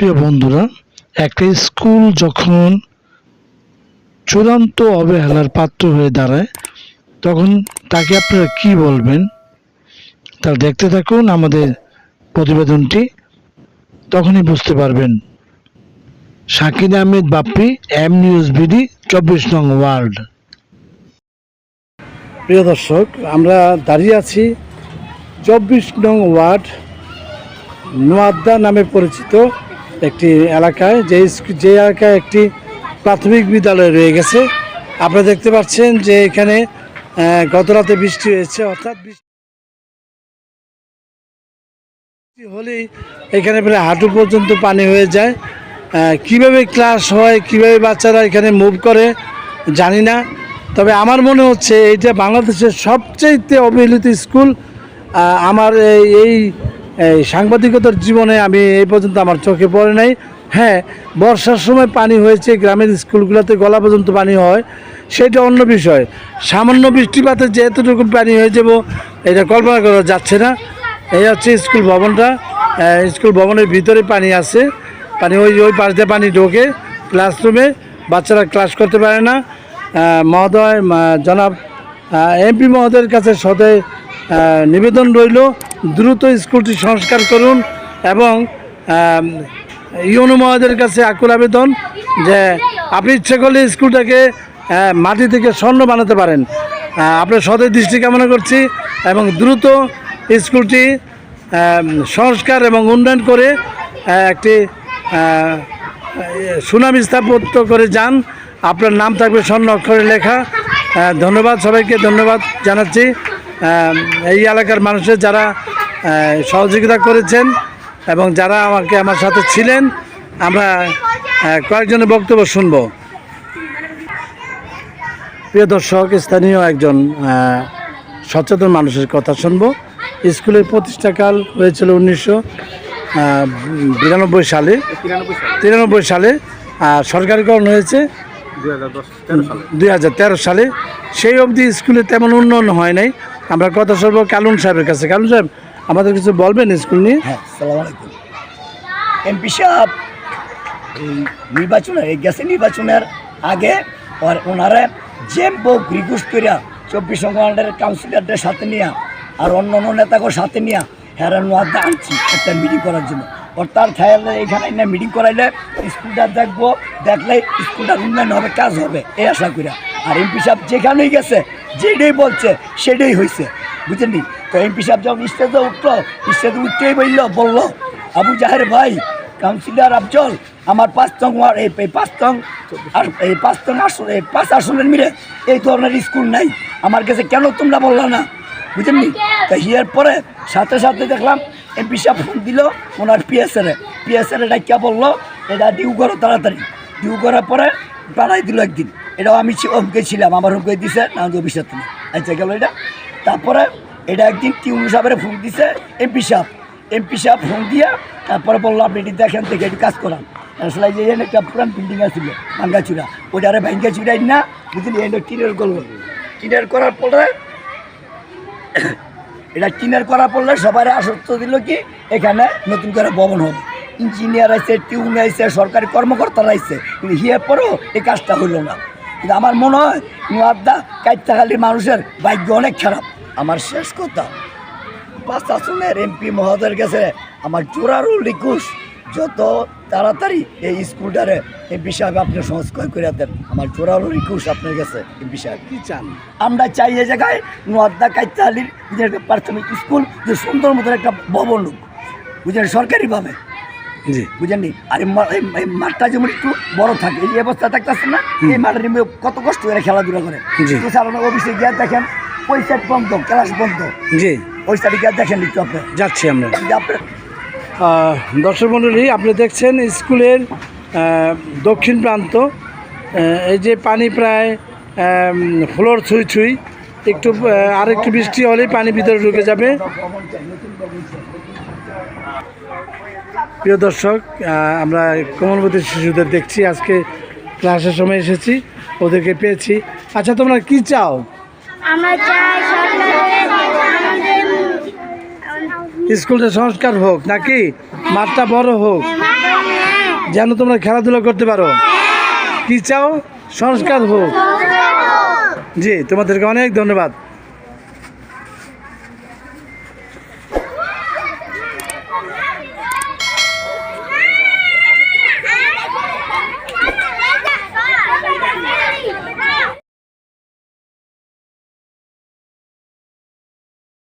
প্রিয় বন্ধুরা, একটা স্কুল যখন চূড়ান্ত অবহেলার পাত্র হয়ে দাঁড়ায় তখন তাকে আপনারা কি বলবেন? তা দেখতে থাকুন আমাদের প্রতিবেদনটি, তখনই বুঝতে পারবেন। Shakin Ahmed Bappi, M News BD, 24 নং ওয়ার্ড। প্রিয় দর্শক, আমরা দাঁড়িয়ে আছি 24 নং ওয়ার্ড নোয়াদ্দা নামে পরিচিত একটি এলাকায়, যে এলাকায় একটি প্রাথমিক বিদ্যালয় রয়ে গেছে। আপনারা দেখতে পাচ্ছেন যে এখানে গত রাতে বৃষ্টি হয়েছে, অর্থাৎ বৃষ্টি হলেই এখানে প্রায় হাঁটু পর্যন্ত পানি হয়ে যায়। কিভাবে ক্লাস হয়, কিভাবে বাচ্চারা এখানে মুভ করে জানি না, তবে আমার মনে হচ্ছে এইটা বাংলাদেশের সবচেয়ে অবহেলিত স্কুল। আমার এই সাংবাদিকতার জীবনে আমি এই পর্যন্ত আমার চোখে পড়ে নাই। হ্যাঁ, বর্ষার সময় পানি হয়েছে, গ্রামের স্কুলগুলোতে গলা পর্যন্ত পানি হয়, সেটা অন্য বিষয়। সামান্য বৃষ্টিপাতে যে এতটুকু পানি হয়ে যাব এটা কল্পনা করা যাচ্ছে না। এই হচ্ছে স্কুল ভবনটা। স্কুল ভবনের ভিতরে পানি আছে, পানি ওই পাশ দিয়ে পানি ঢোকে ক্লাসরুমে, বাচ্চারা ক্লাস করতে পারে না। মহোদয়, জনাব এমপি মহোদয়ের কাছে সদয় নিবেদন রইল, দ্রুত স্কুলটি সংস্কার করুন এবং ইউনো মহোদয়ের কাছে আকুল আবেদন যে আপনি ইচ্ছে করলে স্কুলটাকে মাটি থেকে স্বর্ণ বানাতে পারেন। আপনার সদয় দৃষ্টি কামনা করছি এবং দ্রুত স্কুলটি সংস্কার এবং উন্নয়ন করে একটি সুনাম স্থাপত্য করে যান। আপনার নাম থাকবে স্বর্ণ অক্ষরে লেখা। ধন্যবাদ, সবাইকে ধন্যবাদ জানাচ্ছি। এই এলাকার মানুষের যারা সহযোগিতা করেছেন এবং যারা আমার সাথে ছিলেন, আমরা কয়েকজনের বক্তব্য শুনব। প্রিয় দর্শক, স্থানীয় একজন সচেতন মানুষের কথা শুনব। স্কুলের প্রতিষ্ঠাকাল হয়েছিল 1993 সালে, সরকারিকরণ হয়েছে 2013 সালে। সেই অবধি স্কুলে তেমন উন্নয়ন হয় নাই। আমরা কথা শুনব কালুন সাহেবের কাছে। কালুন সাহেব, আমাদের কিছু বলবেন স্কুল নিয়ে? হ্যাঁ, আসসালামু আলাইকুম। এমপি সাহেব নির্বাচনের আগে ওনারা জেম্বো রিকোয়েস্ট করিয়া 24 নং ওয়ার্ডের কাউন্সিলরদের সাথে নিয়ে আর অন্য নেতাকে সাথে নিয়ে হেরান নোয়াদ্দা আনছি একটা মিটিং করার জন্য। তার খেয়াল এখানে মিটিং করাইলে স্কুলটা দেখলে স্কুলটার উন্নয়ন হবে, কাজ হবে, এই আশা করিয়া। আর এমপি সাহেব যেখানেই গেছে যেটাই বলছে সেটাই হয়েছে, বুঝলেন। তো এমপি সাহেব যখন স্টেজে উঠতেই বললো আবু জাহের ভাই, কাউন্সিলর আফজল, আমার 5 আসনের মিলে এই ধরনের স্কুল নাই, আমার কাছে কেন তোমরা বললো না, বুঝলেন। তো হিয়ার পরে সাথে সাথে দেখলাম এমপি সাহেব ফোন দিল ওনার পিএসএর এটা কে বললো এটা ডিউ করো তাড়াতাড়ি। ডিউ করার পরে বাড়াই দিল একদিন। এটাও আমি অভিজ্ঞ ছিলাম, আমার অভিজ্ঞ দিছে না অফিসের থেকে আচ্ছা গেল এটা। তারপরে এটা একদিন টিউন সাহেবের ফোন দিছে এমপি সাহেব ফোন দিয়া তারপরে বললো আপনি এটি দেখেন থেকে এটি কাজ করান। আসলে যে একটা পুরান বিল্ডিং আছিল ভাঙ্গাচুরা, ওইটারে ভাঙ্গাচুরাই না, বুঝলি। এটা টিনের করলো, টিনের করার পরে সবাই আশ্বস্ত দিল কি এখানে নতুন করে ভবন হবে। ইঞ্জিনিয়ার আছে, টিউন আছে, সরকারি কর্মকর্তারা আছে, কিন্তু হিয়ার পরেও এই কাজটা হইল না। কিন্তু আমার মনে হয় নোয়াদ্দা কাইত্তাখালীর মানুষের ভাগ্য অনেক খারাপ। আমার শেষ কথা, 5 আসনের এমপি মহোদয়ের কাছে আমার জোরালো রিকোয়েস্ট, যত তাড়াতাড়ি এই স্কুলটারে এমপি সাহেব আপনি সংস্কার করে দেন। আমার জোরালো রিকোয়েস্ট আপনার কাছে। এমপি সাহেব কী চান? আমরা চাই এই জায়গায় নোয়াদ্দা কাইত্তাখালীর যে প্রাথমিক স্কুল যে সুন্দর মতন একটা ভবন লোক, বুঝলেন, সরকারিভাবে, জি, বুঝেননি। আর এই মাঠটা যেমন একটু বড় থাকে, এই অবস্থা থাকতেছে না, এই মাঠের কত কষ্ট করে খেলাধুলা করে। অফিসে গিয়ে দেখেন ওই সাইড বন্ধ, ক্লাস বন্ধ, জি, ওই সাইডে গিয়ে দেখেন একটু আপনি। যাচ্ছি আমরা। দর্শক মণ্ডলী, আপনি দেখছেন স্কুলের দক্ষিণ প্রান্ত। এই যে পানি প্রায় ফ্লোর ছুঁই, একটু আরেকটু বৃষ্টি হলেই পানি ভিতরে ঢুকে যাবে। প্রিয় দর্শক, আমরা কোমলবতী শিশুদের দেখছি, আজকে ক্লাসের সময় এসেছি, ওদেরকে পেয়েছি। আচ্ছা, তোমরা কি চাও? আমরা চাই স্কুলটা সংস্কার হোক, নাকি মাঠটা বড় হোক? যেন তোমরা খেলাধুলা করতে পারো। কি চাও? সংস্কার হোক। জি, তোমাদেরকে অনেক ধন্যবাদ।